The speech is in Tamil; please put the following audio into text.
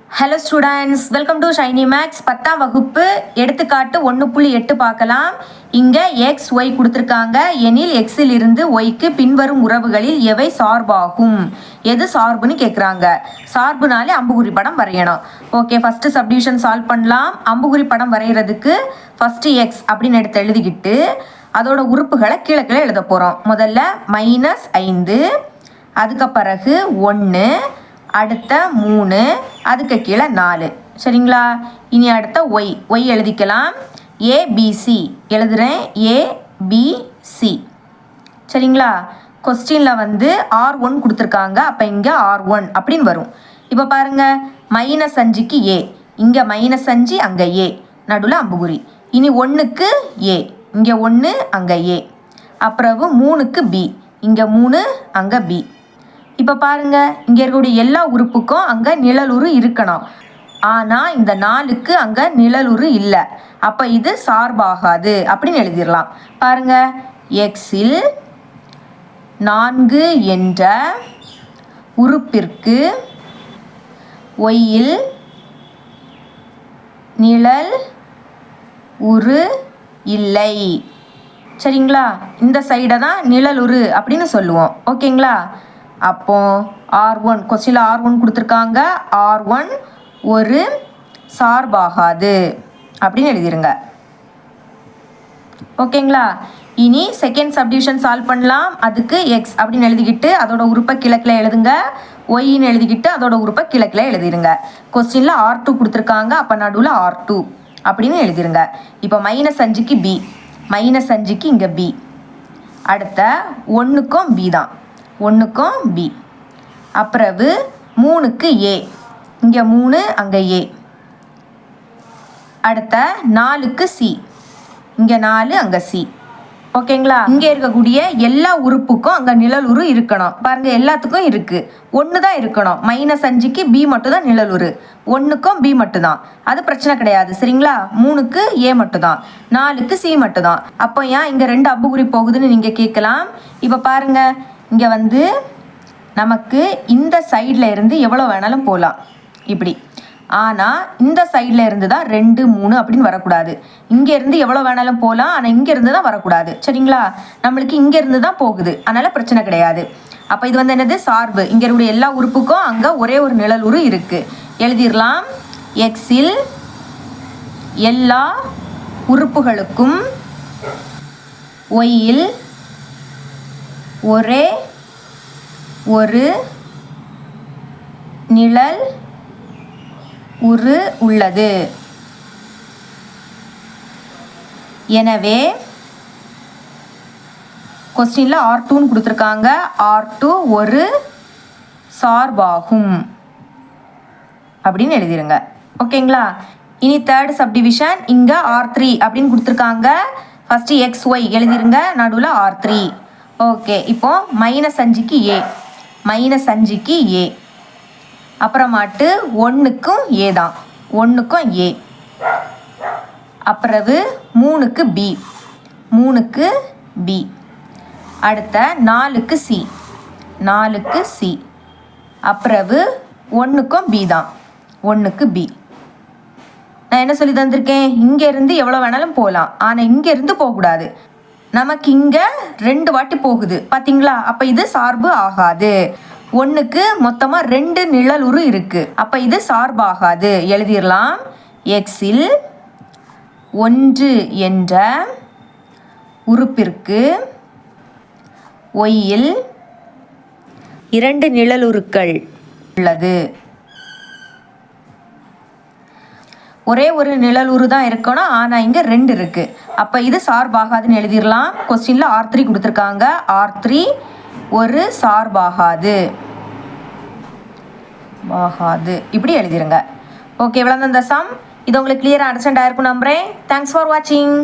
Hello students, welcome to Shiny Max. 10ஆம் வகுப்பு எடுத்துக்காட்டு 1.8 பார்க்கலாம். இங்கே எக்ஸ் ஒய் கொடுத்துருக்காங்க. எனில் எக்ஸில் இருந்து ஒய்க்கு பின்வரும் உறவுகளில் எவை சார்பாகும்? எது சார்புன்னு கேட்குறாங்க. சார்புனாலே அம்புகுறி படம் வரையணும். ஓகே, ஃபஸ்ட்டு சப்டிவிஷன் சால்வ் பண்ணலாம். அம்புகுறி படம் வரைகிறதுக்கு ஃபஸ்ட்டு எக்ஸ் அப்படின்னு எடுத்து எழுதிக்கிட்டு அதோட உறுப்புகளை கீழே கீழே எழுத போகிறோம். முதல்ல -5, அதுக்கு பிறகு 1, அடுத்த 3, அதுக்கு கீழே 4. சரிங்களா? இனி அடுத்த ஒய் எழுதிக்கலாம். ஏபிசி எழுதுகிறேன். ஏபிசி. சரிங்களா? கொஸ்டினில் வந்து R1 கொடுத்துருக்காங்க. அப்போ இங்கே R1 அப்படின்னு வரும். இப்போ பாருங்கள், -5க்கு ஏ, இங்கே -5, அங்கே ஏ, நடுவில் அம்புகுறி. இனி 1க்கு ஏ, இங்கே 1, அங்கே ஏ. அப்புறம் 3க்கு பி, இங்கே 3, அங்கே பி. இப்போ பாருங்கள், இங்கே இருக்கக்கூடிய எல்லா உறுப்புக்கும் அங்கே நிழலுரு இருக்கணும். ஆனால் இந்த 4க்கு அங்கே நிழலுரு இல்லை. அப்போ இது சார்பாகாது அப்படின்னு எழுதிடலாம். பாருங்கள், எக்ஸில் 4 என்ற உறுப்பிற்கு ஒய்யில் நிழல் உரு இல்லை. சரிங்களா? இந்த சைடை தான் நிழலுரு அப்படின்னு சொல்லுவோம். ஓகேங்களா? அப்போ R1, கொஸ்டினில் R1 கொடுத்துருக்காங்க. R1 ஒரு சார்பாகாது அப்படின்னு எழுதிருங்க. ஓகேங்களா? இனி செகண்ட் சப்டிவிஷன் சால்வ் பண்ணலாம். அதுக்கு எக்ஸ் அப்படின்னு எழுதிக்கிட்டு அதோட உறுப்பை கிழக்கில் எழுதுங்க. ஒய்ன்னு எழுதிக்கிட்டு அதோட உறுப்பை கிழக்கில் எழுதிருங்க. கொஸ்டினில் R2 கொடுத்துருக்காங்க. அப்போ நடுவில் R2 அப்படின்னு எழுதிருங்க. இப்போ -5க்கு பி, -5க்கு இங்கே பி. அடுத்த 1க்கும் பி தான், 1க்கும் பி. அப்புறம் 3க்கு ஏ, இங்கே 3, அங்கே ஏ. அடுத்த 4க்கு சி, இங்கே 4, அங்கே சி. ஓகேங்களா? இங்கே இருக்கக்கூடிய எல்லா உறுப்புக்கும் அங்கே நிழலுரு இருக்கணும். பாருங்கள், எல்லாத்துக்கும் இருக்குது. 1 தான் இருக்கணும். -5க்கு பி மட்டும்தான் நிழலுரு, 1க்கும் பி மட்டும்தான். அது பிரச்சனை கிடையாது. சரிங்களா? 3க்கு ஏ மட்டும்தான், 4க்கு சி மட்டும்தான். அப்போ ஏன் இங்கே 2 அம்புகுறி போகுதுன்னு நீங்கள் கேட்கலாம். இப்போ பாருங்கள், இங்கே வந்து நமக்கு இந்த சைடில் இருந்து எவ்வளோ வேணாலும் போகலாம் இப்படி. ஆனால் இந்த சைடில் இருந்து தான் 2, 3 அப்படின்னு வரக்கூடாது. இங்கேருந்து எவ்வளோ வேணாலும் போகலாம், ஆனால் இங்கேருந்து தான் வரக்கூடாது. சரிங்களா? நம்மளுக்கு இங்கேருந்து தான் போகுது, அதனால் பிரச்சனை கிடையாது. அப்போ இது வந்து என்னது? சார்பு. இங்கே இருக்கக்கூடிய எல்லா உறுப்புக்கும் அங்கே ஒரே ஒரு நிழலுரு இருக்குது. எழுதிடலாம். எக்ஸில் எல்லா உறுப்புகளுக்கும் ஒய்யில் ஒரே ஒரு நிழல் உரு உள்ளது. எனவே கொஸ்டினில் R2ன்னு கொடுத்துருக்காங்க. R2 ஒரு சார்பாகும் அப்படின்னு எழுதிருங்க. ஓகேங்களா? இனி தேர்ட் சப்டிவிஷன். இங்கே R3 அப்படின்னு கொடுத்துருக்காங்க. ஃபஸ்ட்டு XY எழுதிருங்க, நடுவில் R3. ஓகே, இப்போ -5க்கு ஏ, -5க்கு ஏ. அப்புறமாட்டு 1க்கும் ஏ தான், 1க்கும் ஏ. அப்புறம் 3க்கு பி, 3க்கு பி. அடுத்த 4க்கு சி, 4க்கு சி. அப்புறம் 1க்கும் பி தான், 1க்கு பி. நான் என்ன சொல்லி தந்திருக்கேன்? இங்கேருந்து எவ்வளோ வேணாலும் போகலாம், ஆனால் இங்கேருந்து போகக்கூடாது. நமக்கு இங்கே 2 வாட்டி போகுது பார்த்தீங்களா? அப்போ இது சார்பு ஆகாது. 1க்கு மொத்தமாக 2 நிழலுரு இருக்குது. அப்போ இது சார்பாகாது. எழுதிடலாம். எக்ஸில் 1 என்ற உறுப்பிற்கு ஒய்யில் 2 நிழலுருக்கள் உள்ளது. ஒரே ஒரு நிழலுரு தான் இருக்கணும், ஆனால் இங்கே 2 இருக்குது. அப்போ இது சார்பாகாதுன்னு எழுதிடலாம். கொஸ்டினில் R3 கொடுத்துருக்காங்க. R3 ஒரு சார்பாகாது இப்படி எழுதிருங்க. ஓகே, இவ்வளோ தான் இந்த சம். இது உங்களுக்கு கிளியராக அண்டர்ஸ்டாண்ட் ஆயிருக்கும் நம்புகிறேன். தேங்க்ஸ் ஃபார் வாட்சிங்.